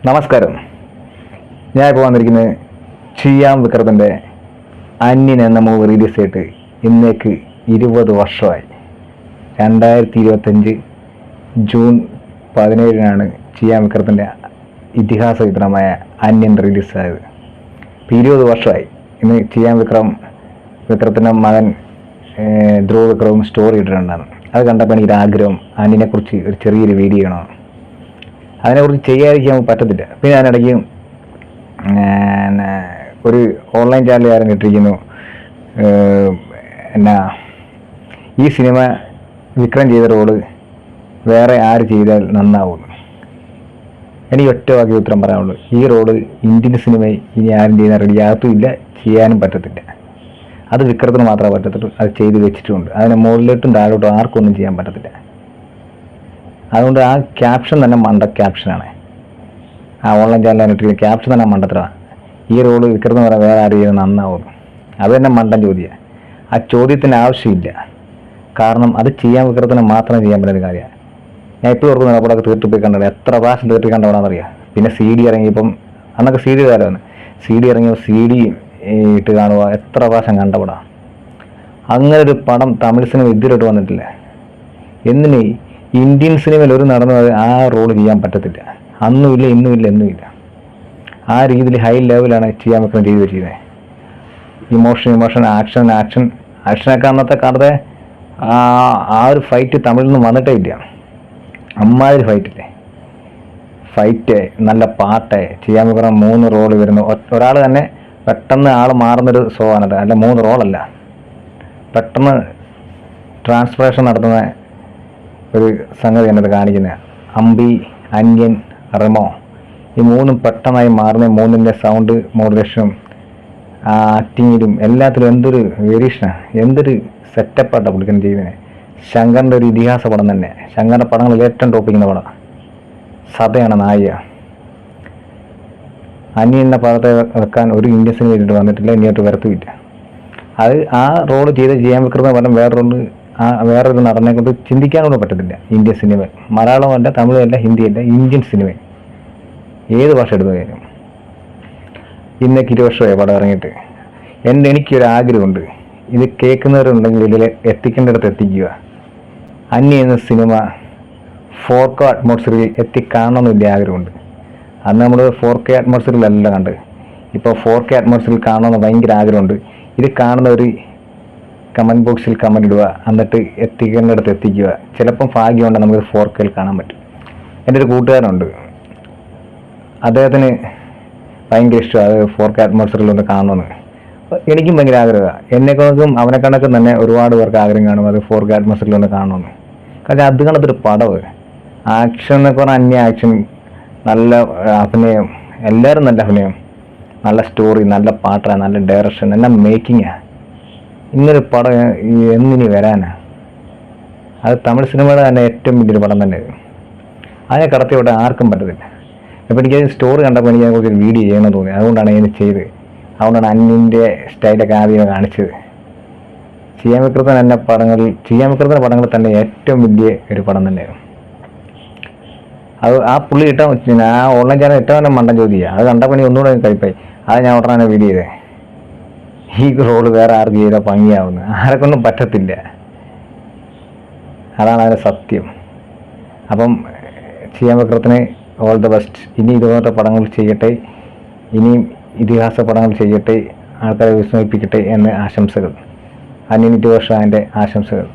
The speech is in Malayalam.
നമസ്കാരം. ഞാൻ ഇപ്പോൾ വന്നിരിക്കുന്നത് ചിയാം വിക്രത്തിൻ്റെ അന്യൻ എന്ന മൂവി റിലീസ് ചെയ്തിട്ട് ഇന്നേക്ക് 20 വർഷമായി. 2025 ജൂൺ 17 ചിയാം വിക്രത്തിൻ്റെ ഇതിഹാസ ചിത്രമായ അന്യൻ റിലീസായത്. ഇപ്പോൾ 20 വർഷമായി. ഇന്ന് ചിയാം വിക്രത്തിൻ്റെ മകൻ ധ്രുവ് വിക്രവും സ്റ്റോറി ഇട്ടിട്ടുണ്ടാണ്. അത് കണ്ടപ്പോൾ എനിക്കൊരാഗ്രഹം അന്യനെക്കുറിച്ച് ഒരു ചെറിയൊരു വീഡിയോ ചെയ്യണം. അതിനെക്കുറിച്ച് ചെയ്യാതിരിക്കാൻ പറ്റത്തില്ല. പിന്നെ അതിനിടയ്ക്ക് ഒരു ഓൺലൈൻ ചാനലുകാരൻ ഇട്ടിരിക്കുന്നു, ഈ സിനിമ വിക്രം ചെയ്ത റോള് വേറെ ആര് ചെയ്താൽ നന്നാവുന്നു. എനിക്ക് ഒറ്റ വാക്കി ഉത്തരം പറയാനുള്ളൂ, ഈ റോള് ഇന്ത്യൻ സിനിമയിൽ ഇനി ആരും ചെയ്യുന്ന റെഡിയാകത്തുമില്ല, ചെയ്യാനും പറ്റത്തില്ല. അത് വിക്രത്തിന് മാത്രമേ പറ്റത്തുള്ളൂ. അത് ചെയ്ത് വെച്ചിട്ടുമുണ്ട്. അതിന് മുകളിലോട്ടും താഴോട്ടും ആർക്കൊന്നും ചെയ്യാൻ പറ്റത്തില്ല. അതുകൊണ്ട് ആ ക്യാപ്ഷൻ തന്നെ മണ്ട ക്യാപ്ഷനാണ്. ആ ഓൺലൈൻ ചാനലിന് ക്യാപ്ഷൻ തന്നെ മണ്ടത്തരമാണ്. ഈ റോള് വിക്രമെന്ന് പറയാൻ വേറെ ആരും ചെയ്ത് നന്നാവുന്നു. അത് തന്നെ മണ്ടൻ ചോദ്യമാണ്. ആ ചോദ്യത്തിന് ആവശ്യമില്ല. കാരണം അത് ചെയ്യാൻ വിക്രത്തിന് മാത്രം ചെയ്യാൻ പറ്റുന്ന കാര്യമാണ്. ഞാൻ ഇപ്പോൾ ഓർക്കുന്ന അപ്പോഴൊക്കെ തീർത്ത് പോയി കണ്ടത്, എത്ര പ്രാവശ്യം തീർത്തി കണ്ടോടാന്നറിയാം. പിന്നെ CD ഇറങ്ങിയപ്പം, അന്നൊക്കെ CD കാലമാണ്, CD ഇറങ്ങിയപ്പോൾ CD ഇട്ട് കാണുക, എത്ര പ്രാവശ്യം കണ്ടപ്പെടാം. അങ്ങനെ ഒരു പടം തമിഴ് സിനിമ ഇതുവരെയായിട്ട് വന്നിട്ടില്ല. എന്തിന് ഇന്ത്യൻ സിനിമയിൽ ഒരു നടന്നു ആ റോള് ചെയ്യാൻ പറ്റത്തില്ല. അന്നുമില്ല, ഇന്നുമില്ല, എന്നുമില്ല. ആ രീതിയിൽ ഹൈ ലെവലാണ് ചെയ്യാൻ വിക്രം ചെയ്ത് വെച്ചിരുന്നത്. ഇമോഷൻ, ആക്ഷനൊക്കെ അന്നത്തെ കാലത്തെ ആ ഒരു ഫൈറ്റ് തമിഴിൽ നിന്ന് വന്നിട്ടേ ഇല്ല. അമ്മാതിരി ഫൈറ്റ്, നല്ല പാട്ട്. ചെയ്യാൻ വിക്രം 3 റോള് വരുന്നു. ഒരാൾ തന്നെ പെട്ടെന്ന് ആൾ മാറുന്നൊരു ഷോ ആണത്. അല്ല, 3 റോളല്ല, പെട്ടെന്ന് ട്രാൻസ്ഫോർമേഷൻ നടത്തുന്ന ഒരു സംഗതി എന്നത് കാണിക്കുന്നത്. അമ്പി, അന്യൻ, റെമോ, ഈ 3 പെട്ടെന്നായി മാറുന്ന 3ൻ്റെ സൗണ്ട് മോഡുലേഷനും ആക്ടിങ്ങിലും എല്ലാത്തിലും എന്തൊരു വേരിയേഷനാണ്, എന്തൊരു സെറ്റപ്പായിട്ടാണ് പുള്ളിക്കാൻ ചെയ്യുന്നത്. ശങ്കറിൻ്റെ ഒരു ഇതിഹാസ പടം തന്നെ. ശങ്കറിൻ്റെ പടങ്ങളിൽ ഏറ്റവും ടോപ്പിക്കുന്ന പടം സതയാണ്, നായിക. അന്യൻ എന്ന പദത്തെ വെക്കാൻ ഒരു ഇന്ത്യൻ സിനിമ ചെയ്തിട്ട് വന്നിട്ടില്ല, ഇനിയോട്ട് വരത്തുമില്ല. അത് ആ റോള് ചെയ്യാൻ വിക്രമ പടം വേറൊരു നടനെ കൊണ്ട് ചിന്തിക്കാനൊന്നും പറ്റത്തില്ല. ഇന്ത്യൻ സിനിമ, മലയാളമല്ല, തമിഴല്ല, ഹിന്ദിയല്ല, ഇന്ത്യൻ സിനിമ ഏത് ഭാഷ എടുത്തു കാര്യം. ഇന്നേക്ക് 20 വർഷമായി പടം ഇറങ്ങിയിട്ട്. എനിക്കൊരാഗ്രഹമുണ്ട്, ഇത് കേൾക്കുന്നവരുണ്ടെങ്കിൽ ഇതിൽ എത്തിക്കേണ്ടിടത്ത് എത്തിക്കുക. അന്യ എന്ന സിനിമ 4K അറ്റ്മോസ്ഫിയറിൽ എത്തിക്കാണണമെന്നില്ല ആഗ്രഹമുണ്ട്. അന്ന് നമ്മൾ 4K അറ്റ്മോസ്ഫിയറിലല്ല കണ്ട്, ഇപ്പോൾ 4K അറ്റ്മോസ്ഫിയറിൽ കാണണമെന്ന് ഭയങ്കര ആഗ്രഹമുണ്ട്. ഇത് കാണുന്നവർ കമൻറ്റ് ബോക്സിൽ കമൻറ്റ് ഇടുക, എന്നിട്ട് എത്തിക്കേണ്ടിടത്ത് എത്തിക്കുക. ചിലപ്പം ഭാഗ്യമുണ്ടെങ്കിൽ നമുക്ക് 4Kയിൽ കാണാൻ പറ്റും. എൻ്റെ ഒരു കൂട്ടുകാരനുണ്ട്, അദ്ദേഹത്തിന് ഭയങ്കര ഇഷ്ടമാണ് അത് 4K അറ്റ്മോസ്ഫിയറിലൊന്ന് കാണണമെന്ന്. എനിക്കും ഭയങ്കര ആഗ്രഹമാണ്. എന്നെക്കൊണ്ടും അവനെ കണക്കും തന്നെ ഒരുപാട് പേർക്ക് ആഗ്രഹം കാണും അത് 4K അറ്റ്മോസ്ഫിയറിലൊന്ന് കാണണമെന്ന്. കാരണം അത് കണക്കൊരു പടവ്, ആക്ഷൻ എന്നൊക്കെ പറഞ്ഞാൽ അന്യ ആക്ഷൻ, നല്ല അഭിനയം, എല്ലാവരും നല്ല അഭിനയം, നല്ല സ്റ്റോറി, നല്ല പാട്ടാണ്, നല്ല ഡയറക്ഷൻ, എല്ലാം മേക്കിങ്ങാണ്. ഇങ്ങനൊരു പടം എന്നിനി വരാനാ? അത് തമിഴ് സിനിമയുടെ തന്നെ ഏറ്റവും വലിയൊരു പടം തന്നെ. അതിനെ കടത്തി വിടാൻ ആർക്കും പറ്റത്തില്ല. അപ്പോൾ എനിക്ക് സ്റ്റോറി കണ്ടപ്പോൾ എനിക്ക് അതിനെക്കുറിച്ച് വീഡിയോ ചെയ്യണമെന്ന് തോന്നി. അതുകൊണ്ടാണ് ഞാൻ ചെയ്ത്. അതുകൊണ്ടാണ് അന്യൻ്റെ സ്റ്റൈലൊക്കെ ആദ്യം കാണിച്ചത്. ചിയാം വിക്രത്തിൻ്റെ പടങ്ങളിൽ തന്നെ ഏറ്റവും വലിയ ഒരു പടം തന്നെയാണ് അത്. ആ പുള്ളി ആ ഓൺലൈൻ ചാനൽ ഇട്ടവനെ മണ്ടൻ ചോദിക്കുക. അത് കണ്ടപ്പോൾ എനിക്ക് ഒന്നുകൂടെ കഴിപ്പായി. അത് ഞാൻ ഉടനെ വീഡിയോ ചെയ്തേ. ഈ റോള് വേറെ ആർക്ക് ചെയ്താൽ ഭംഗിയാവുന്നു, ആരെക്കൊണ്ടും പറ്റത്തില്ല. അതാണ് അതിൻ്റെ സത്യം. അപ്പം ചിയാം വിക്രത്തിന് ഓൾ ദ ബെസ്റ്റ്. ഇനി ഇതുപോലത്തെ പടങ്ങൾ ചെയ്യട്ടെ, ഇനിയും ഇതിഹാസ പടങ്ങൾ ചെയ്യട്ടെ, ആൾക്കാരെ വിസ്മയിപ്പിക്കട്ടെ എന്ന് ആശംസകൾ. 20 വർഷം അതിൻ്റെ ആശംസകൾ.